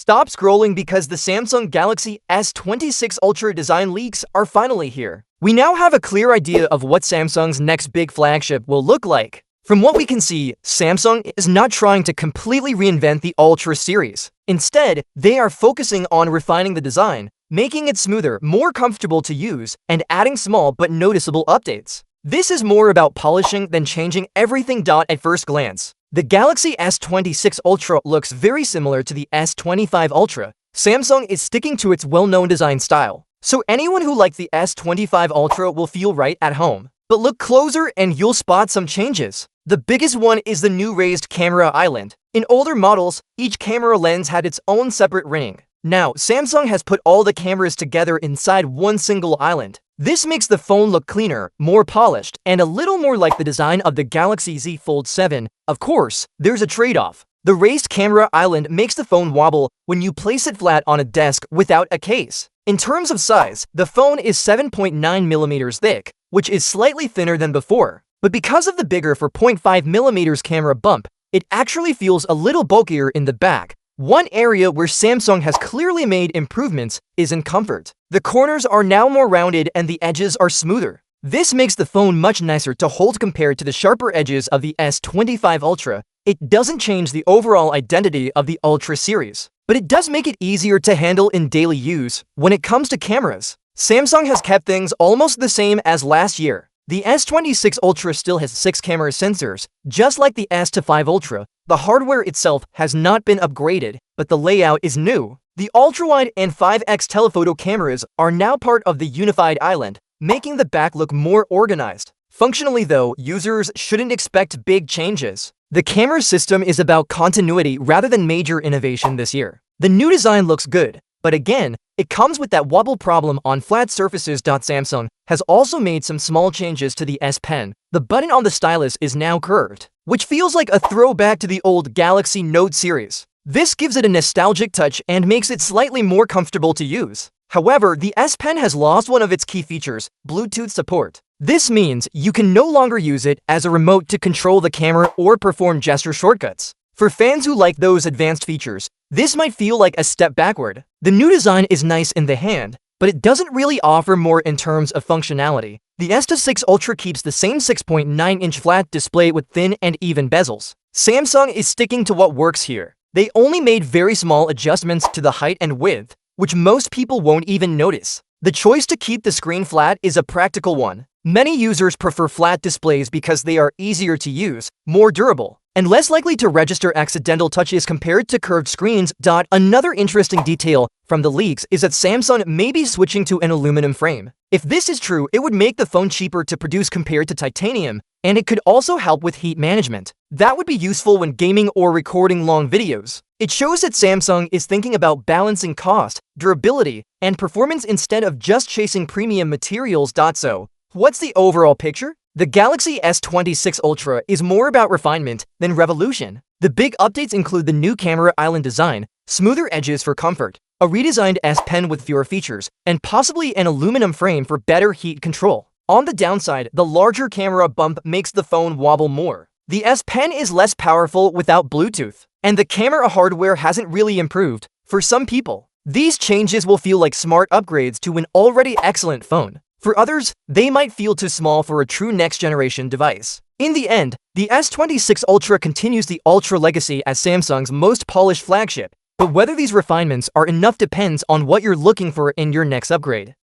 Stop scrolling because the Samsung Galaxy S26 Ultra design leaks are finally here. We now have a clear idea of what Samsung's next big flagship will look like. From what we can see, Samsung is not trying to completely reinvent the Ultra series. Instead, they are focusing on refining the design, making it smoother, more comfortable to use, and adding small but noticeable updates. This is more about polishing than changing everything. At first glance, the Galaxy S26 Ultra looks very similar to the S25 Ultra. Samsung is sticking to its well-known design style, so anyone who liked the S25 Ultra will feel right at home. But look closer and you'll spot some changes. The biggest one is the new raised camera island. In older models, each camera lens had its own separate ring. Now, Samsung has put all the cameras together inside one single island. This makes the phone look cleaner, more polished, and a little more like the design of the Galaxy Z Fold 7. Of course, there's a trade-off. The raised camera island makes the phone wobble when you place it flat on a desk without a case. In terms of size, the phone is 7.9mm thick, which is slightly thinner than before. But because of the bigger 4.5mm camera bump, it actually feels a little bulkier in the back. One area where Samsung has clearly made improvements is in comfort. The corners are now more rounded and the edges are smoother. This makes the phone much nicer to hold compared to the sharper edges of the S25 Ultra. It doesn't change the overall identity of the Ultra series, but it does make it easier to handle in daily use. When it comes to cameras, Samsung has kept things almost the same as last year. The S26 Ultra still has 6 camera sensors, just like the S25 Ultra. The hardware itself has not been upgraded, but the layout is new. The ultrawide and 5x telephoto cameras are now part of the unified island, making the back look more organized. Functionally though, users shouldn't expect big changes. The camera system is about continuity rather than major innovation this year. The new design looks good, but again, it comes with that wobble problem on flat surfaces. Samsung has also made some small changes to the S Pen. The button on the stylus is now curved, which feels like a throwback to the old Galaxy Note series. This gives it a nostalgic touch and makes it slightly more comfortable to use. However, the S Pen has lost one of its key features, Bluetooth support. This means you can no longer use it as a remote to control the camera or perform gesture shortcuts. For fans who like those advanced features, this might feel like a step backward. The new design is nice in the hand, but it doesn't really offer more in terms of functionality. The S26 Ultra keeps the same 6.9-inch flat display with thin and even bezels. Samsung is sticking to what works here. They only made very small adjustments to the height and width, which most people won't even notice. The choice to keep the screen flat is a practical one. Many users prefer flat displays because they are easier to use, more durable, and less likely to register accidental touches compared to curved screens. Another interesting detail from the leaks is that Samsung may be switching to an aluminum frame. If this is true, it would make the phone cheaper to produce compared to titanium, and it could also help with heat management. That would be useful when gaming or recording long videos. It shows that Samsung is thinking about balancing cost, durability, and performance instead of just chasing premium materials. So, what's the overall picture? The Galaxy S26 Ultra is more about refinement than revolution. The big updates include the new camera island design, smoother edges for comfort, a redesigned S Pen with fewer features, and possibly an aluminum frame for better heat control. On the downside, the larger camera bump makes the phone wobble more. The S Pen is less powerful without Bluetooth, and the camera hardware hasn't really improved. For some people, these changes will feel like smart upgrades to an already excellent phone. For others, they might feel too small for a true next-generation device. In the end, the S26 Ultra continues the Ultra legacy as Samsung's most polished flagship, but whether these refinements are enough depends on what you're looking for in your next upgrade.